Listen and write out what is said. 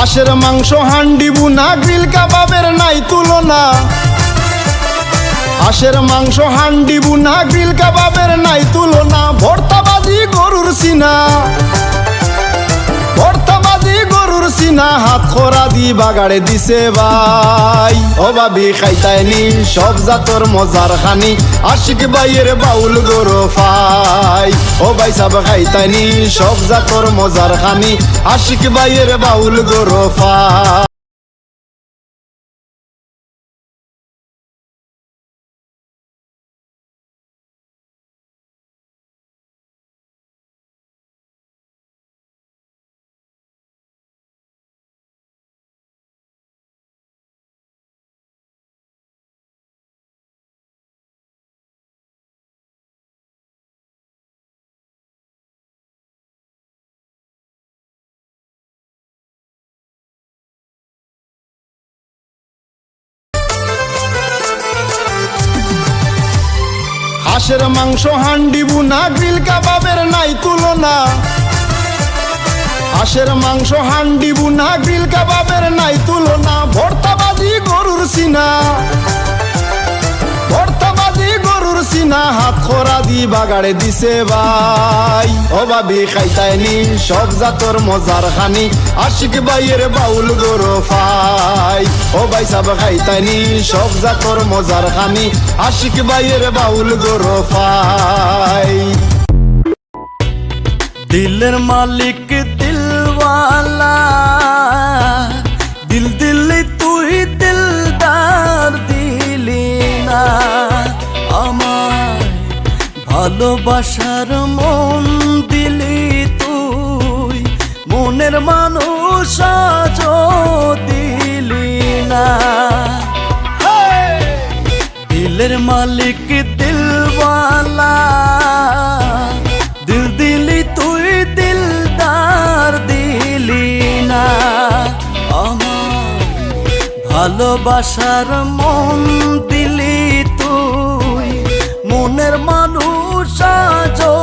হাঁসের মাংস হান্ডি বুনা গ্রিল কাবাবের নাই তুলনা। হাঁসের মাংস হান্ডি বুনা গ্রিল কাবাবের নাই তুলনা। ভর্তাবাজি গরুর সিনা, ভর্তাবাজি গরুর সিনা, হাত খরা দি বাগাড়ে দিছে ভাই। ও ভাবি খাইতাইনি সব জাতর মজার খানি, আশিক ভাইয়ের বাউল গরু ফাই। ও ভাই সাব খাইতাইনি সব জাতর মজার খানি, আশিক ভাইয়ের বাউল গরু ফাই। হাঁসের মাংস হান্ডি বুনা গ্রিল কাবাবের নাই তুলনা। হাঁসের মাংস হান্ডি বুনা গ্রিল কাবাবের নাই তুলনা। ভর্তাবাজি গরুর সিনা, ভর্তাবাজি গরুর সিনা, হাত খরা দি বাগাড়ে দিছে ভাই। ও ভাবি খাইতাইনি সব জাতর মজার খানি, আশিক ভাইয়ের বাউল গরু ফাই। ও ভাই সাব খাইতাইনি সব জাতর মজার খানি, আশিক ভাইয়ের বাউল গরু ফাই। দিলের মালিক দিলওয়ালা, দিল দিলি তুই দিলদার দিলি না। আমার ভালোবাসার মন দিলি তুই, মনের মানুষ আজও দিলি না। দিলের মালিক দিলওয়ালা, দিল দিলি তুই দিলদার দিলি না। আমার ভালোবাসার মন দিলি তুই, মনের মানুষ আজও